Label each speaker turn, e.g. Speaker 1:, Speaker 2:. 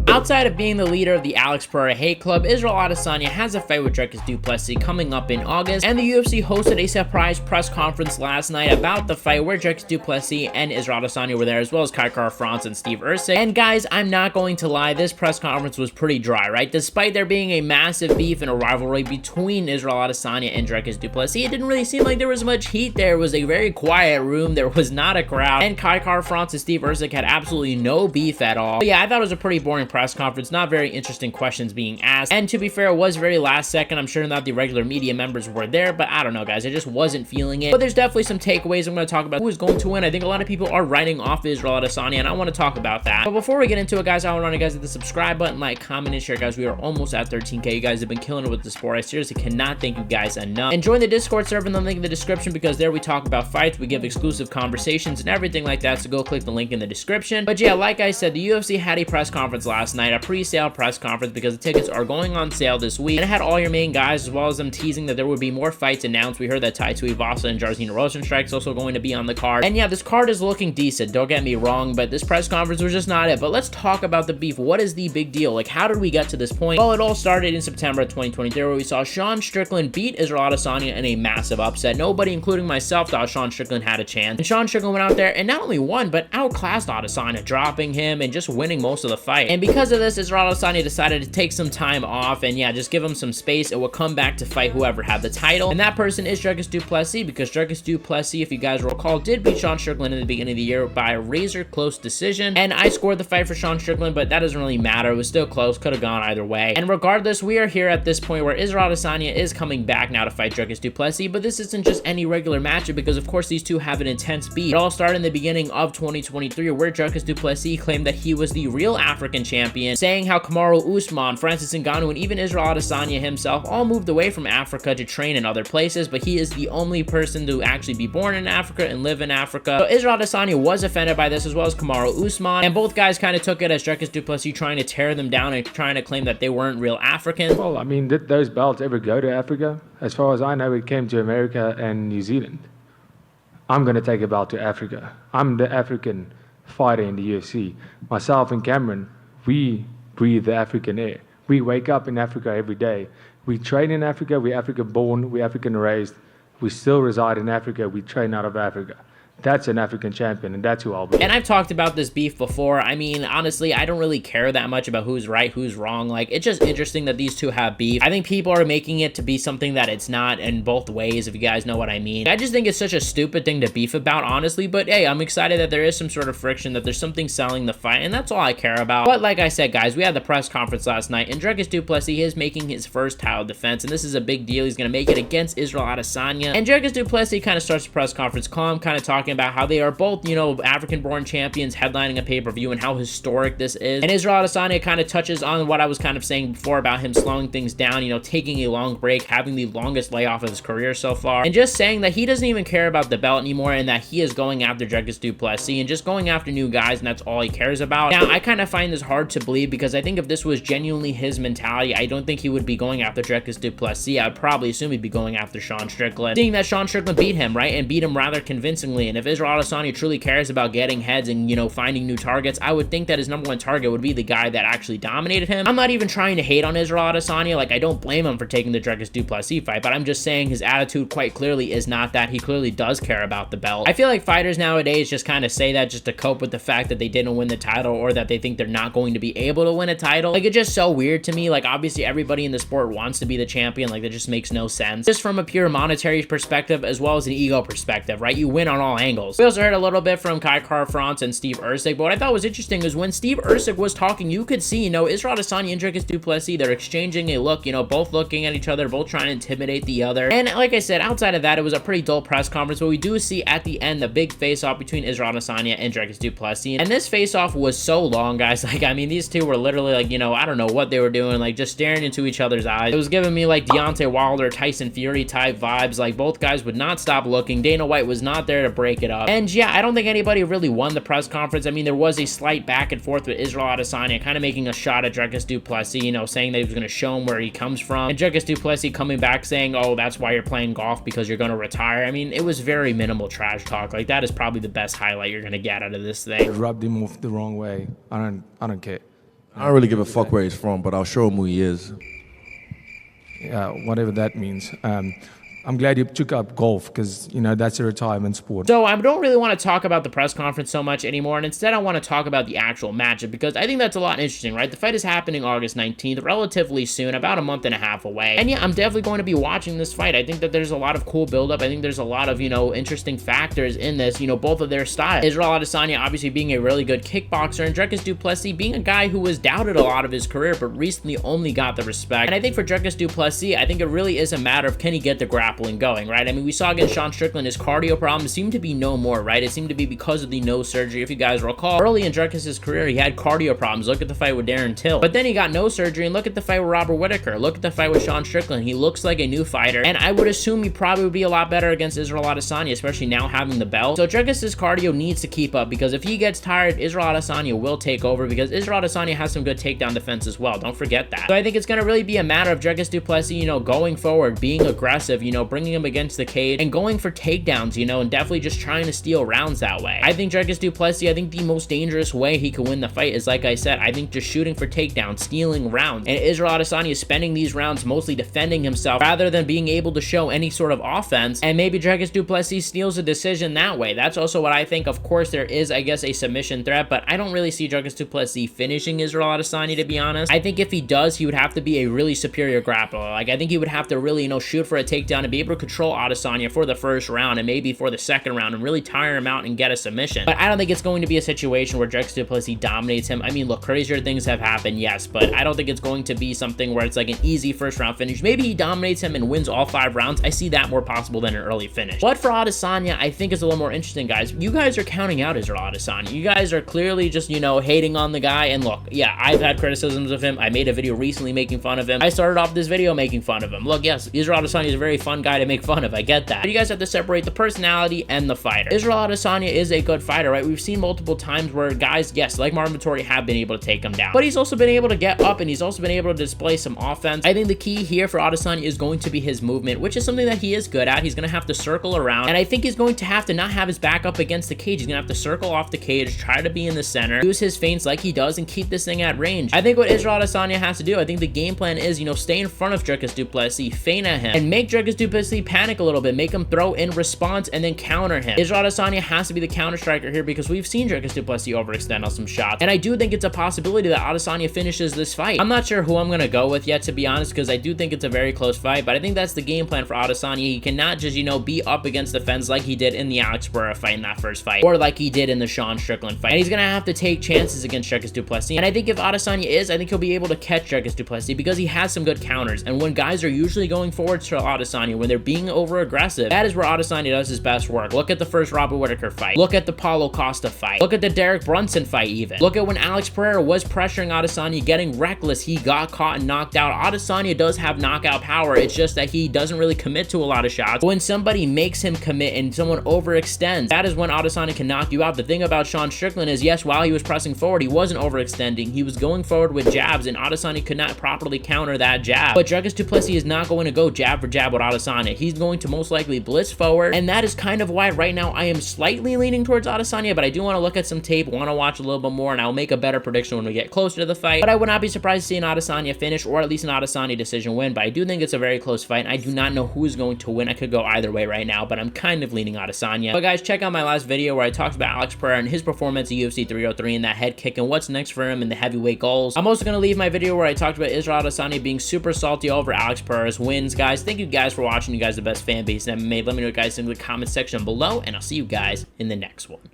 Speaker 1: Outside of being the leader of the Alex Pereira hate club, Israel Adesanya has a fight with Dricus Du Plessis coming up in August, and the UFC hosted a surprise press conference last night about the fight where Dricus Du Plessis and Israel Adesanya were there, as well as Kai Kara-France and Steve Erceg. And guys, I'm not going to lie, this press conference was pretty dry, right? Despite there being a massive beef and a rivalry between Israel Adesanya and Dricus Du Plessis, it didn't really seem like there was much heat there. It was a very quiet room, there was not a crowd, and Kai Kara-France and Steve Erceg had absolutely no beef at all. But yeah, I thought it was a pretty boring press conference, not very interesting questions being asked, and to be fair, it was very last second. I'm sure not the regular media members were there, but I don't know, guys, I just wasn't feeling it. But there's definitely some takeaways. I'm going to talk about who is going to win. I think a lot of people are writing off Israel Adesanya, and I want to talk about that. But before we get into it, guys, I want to remind you guys, hit the subscribe button, like, comment, and share, guys. We are almost at 13K. You guys have been killing it with the sport. I seriously cannot thank you guys enough. And join the Discord server in the link in the description, because there we talk about fights, we give exclusive conversations and everything like that, so go click the link in the description. But yeah, like I said, the UFC had a press conference last night, a pre-sale press conference, because the tickets are going on sale this week, and it had all your main guys, as well as them teasing that there would be more fights announced. We heard that Tai Tuivasa and Jairzinho Rozenstruik's also going to be on the card, and yeah, this card is looking decent, don't get me wrong, but this press conference was just not it. But let's talk about the beef. What is the big deal? Like, how did we get to this point? Well, it all started in September of 2023, where we saw Sean Strickland beat Israel Adesanya in a massive upset. Nobody, including myself, thought Sean Strickland had a chance, and Sean Strickland went out there and not only won, but outclassed Adesanya, dropping him and just winning most of the fight. And because of this, Israel Adesanya decided to take some time off and yeah, just give him some space. It will come back to fight whoever had the title, and that person is Dricus Du Plessis, because Dricus Du Plessis, if you guys recall, did beat Sean Strickland in the beginning of the year by a razor close decision, and I scored the fight for Sean Strickland, but that doesn't really matter. It was still close, could have gone either way. And regardless, we are here at this point where Israel Adesanya is coming back now to fight Dricus Du Plessis, but this isn't just any regular matchup, because of course these two have an intense beef. It all started in the beginning of 2023, where Dricus Du Plessis claimed that he was the real African champion, saying how Kamaru Usman, Francis Ngannou, and even Israel Adesanya himself all moved away from Africa to train in other places, but he is the only person to actually be born in Africa and live in Africa. So Israel Adesanya was offended by this, as well as Kamaru Usman, and both guys kind of took it as Dricus Du Plessis trying to tear them down and trying to claim that they weren't real Africans.
Speaker 2: Well, I mean, did those belts ever go to Africa? As far as I know, it came to America and New Zealand. I'm going to take a belt to Africa. I'm the African fighter in the UFC. Myself and Cameron, we breathe the African air. We wake up in Africa every day. We train in Africa. We're African born. We're African raised. We still reside in Africa. We train out of Africa. That's an African champion, and that's who I'll be.
Speaker 1: And I've talked about this beef before. I mean, honestly, I don't really care that much about who's right, who's wrong. Like, it's just interesting that these two have beef. I think people are making it to be something that it's not in both ways, if you guys know what I mean. I just think it's such a stupid thing to beef about, honestly. But hey, I'm excited that there is some sort of friction, that there's something selling the fight, and that's all I care about. But like I said, guys, we had the press conference last night, and Dricus Du Plessis is making his first title defense, and this is a big deal. He's going to make it against Israel Adesanya. And Dricus Du Plessis kind of starts the press conference calm, kind of talking about how they are both, you know, African-born champions headlining a pay-per-view and how historic this is. And Israel Adesanya kind of touches on what I was kind of saying before about him slowing things down, you know, taking a long break, having the longest layoff of his career so far, and just saying that he doesn't even care about the belt anymore, and that he is going after Dricus Du Plessis and just going after new guys, and that's all he cares about. Now, I kind of find this hard to believe, because I think if this was genuinely his mentality, I don't think he would be going after Dricus Du Plessis. I would probably assume he'd be going after Sean Strickland, seeing that Sean Strickland beat him, right, and beat him rather convincingly. And if Israel Adesanya truly cares about getting heads and, you know, finding new targets, I would think that his number one target would be the guy that actually dominated him. I'm not even trying to hate on Israel Adesanya. Like, I don't blame him for taking the Dricus Du Plessis fight, but I'm just saying his attitude quite clearly is not that. He clearly does care about the belt. I feel like fighters nowadays just kind of say that just to cope with the fact that they didn't win the title, or that they think they're not going to be able to win a title. Like, it's just so weird to me. Like, obviously everybody in the sport wants to be the champion. Like, that just makes no sense. Just from a pure monetary perspective, as well as an ego perspective, right? You win on all angles. We also heard a little bit from Kai Kara-France and Steve Erceg, but what I thought was interesting is when Steve Erceg was talking, you could see, you know, Israel Adesanya and Dricus Du Plessis, they're exchanging a look, you know, both looking at each other, both trying to intimidate the other. And like I said, outside of that, it was a pretty dull press conference, but we do see at the end the big face-off between Israel Adesanya and Dricus Du Plessis. And this face-off was so long, guys. Like, I mean, these two were literally like, you know, I don't know what they were doing, like just staring into each other's eyes. It was giving me like Deontay Wilder, Tyson Fury type vibes. Like, both guys would not stop looking. Dana White was not there to break it up. And yeah, I don't think anybody really won the press conference. I mean, there was a slight back and forth with Israel Adesanya kind of making a shot at Dricus Du Plessis, you know, saying that he was going to show him where he comes from. And Dricus Du Plessis coming back saying, oh, that's why you're playing golf, because you're going to retire. I mean, it was very minimal trash talk. Like, that is probably the best highlight you're going to get out of this thing.
Speaker 2: Rubbed him off the wrong way. I don't care.
Speaker 3: I don't really give a fuck where he's from, but I'll show him who he is.
Speaker 2: Yeah, whatever that means. I'm glad you took up golf because, you know, that's a retirement sport.
Speaker 1: So I don't really want to talk about the press conference so much anymore, and instead I want to talk about the actual matchup because I think that's a lot interesting, right? The fight is happening August 19th, relatively soon, about a month and a half away. And yeah, I'm definitely going to be watching this fight. I think that there's a lot of cool buildup. I think there's a lot of, you know, interesting factors in this, you know, both of their styles. Israel Adesanya obviously being a really good kickboxer, and Dricus Du Plessis being a guy who was doubted a lot of his career, but recently only got the respect. And I think for Dricus Du Plessis, I think it really is a matter of can he get the grappling going, right? I mean, we saw against Sean Strickland, his cardio problems seemed to be no more, right? It seemed to be because of the nose surgery. If you guys recall, early in Dricus' career, he had cardio problems. Look at the fight with Darren Till. But then he got nose surgery, and look at the fight with Robert Whittaker. Look at the fight with Sean Strickland. He looks like a new fighter, and I would assume he probably would be a lot better against Israel Adesanya, especially now having the belt. So Dricus' cardio needs to keep up, because if he gets tired, Israel Adesanya will take over, because Israel Adesanya has some good takedown defense as well. Don't forget that. So I think it's going to really be a matter of Dricus Du Plessis, you know, going forward, being aggressive, you know, bringing him against the cage, and going for takedowns, you know, and definitely just trying to steal rounds that way. I think Dricus Du Plessis, I think the most dangerous way he can win the fight is, like I said, I think just shooting for takedowns, stealing rounds. And Israel Adesanya is spending these rounds mostly defending himself rather than being able to show any sort of offense. And maybe Dricus Du Plessis steals a decision that way. That's also what I think. Of course, there is, I guess, a submission threat, but I don't really see Dricus Du Plessis finishing Israel Adesanya, to be honest. I think if he does, he would have to be a really superior grappler. Like, I think he would have to really, you know, shoot for a takedown and be able to control Adesanya for the first round and maybe for the second round and really tire him out and get a submission. But I don't think it's going to be a situation where Dricus Du Plessis dominates him. I mean, look, crazier things have happened, yes, but I don't think it's going to be something where it's like an easy first round finish. Maybe he dominates him and wins all 5 rounds. I see that more possible than an early finish. But for Adesanya, I think it's a little more interesting, guys. You guys are counting out Israel Adesanya. You guys are clearly just, you know, hating on the guy. And look, yeah, I've had criticisms of him. I made a video recently making fun of him. I started off this video making fun of him. Look, yes, Israel Adesanya is a very fun guy to make fun of. I get that. But you guys have to separate the personality and the fighter. Israel Adesanya is a good fighter, right? We've seen multiple times where guys, yes, like Marvin Vettori, have been able to take him down. But he's also been able to get up, and he's also been able to display some offense. I think the key here for Adesanya is going to be his movement, which is something that he is good at. He's going to have to circle around, and I think he's going to have to not have his back up against the cage. He's going to have to circle off the cage, try to be in the center, use his feints like he does, and keep this thing at range. I think what Israel Adesanya has to do, I think the game plan is, you know, stay in front of Dricus Du Plessis, feint at him, and make Dricus Du Plessis panic a little bit, make him throw in response, and then counter him. Israel Adesanya has to be the counter striker here because we've seen Dricus Du Plessis overextend on some shots, and I do think it's a possibility that Adesanya finishes this fight. I'm not sure who I'm gonna go with yet, to be honest, because I do think it's a very close fight, but I think that's the game plan for Adesanya. He cannot just, you know, be up against the fence like he did in the Alex Pereira fight in that first fight, or like he did in the Sean Strickland fight. And he's gonna have to take chances against Dricus Du Plessis, and I think if Adesanya is, I think he'll be able to catch Dricus Du Plessis because he has some good counters, and when guys are usually going forward to Adesanya, when they're being over aggressive, that is where Adesanya does his best work. Look at the first Robert Whittaker fight. Look at the Paulo Costa fight. Look at the Derek Brunson fight even. Look at when Alex Pereira was pressuring Adesanya, getting reckless. He got caught and knocked out. Adesanya does have knockout power. It's just that he doesn't really commit to a lot of shots. But when somebody makes him commit and someone overextends, that is when Adesanya can knock you out. The thing about Sean Strickland is, yes, while he was pressing forward, he wasn't overextending. He was going forward with jabs, and Adesanya could not properly counter that jab. But Dricus Du Plessis is not going to go jab for jab with Adesanya. He's going to most likely blitz forward, and that is kind of why right now I am slightly leaning towards Adesanya, but I do want to look at some tape, want to watch a little bit more, and I'll make a better prediction when we get closer to the fight. But I would not be surprised to see an Adesanya finish, or at least an Adesanya decision win, but I do think it's a very close fight, and I do not know who is going to win. I could go either way right now, but I'm kind of leaning Adesanya. But guys, check out my last video where I talked about Alex Pereira and his performance at UFC 303 and that head kick and what's next for him in the heavyweight goals. I'm also going to leave my video where I talked about Israel Adesanya being super salty over Alex Pereira's wins. Guys, thank you guys for watching. You guys are the best fan base in MMA. Let me know what you guys think in the comment section below, and I'll see you guys in the next one.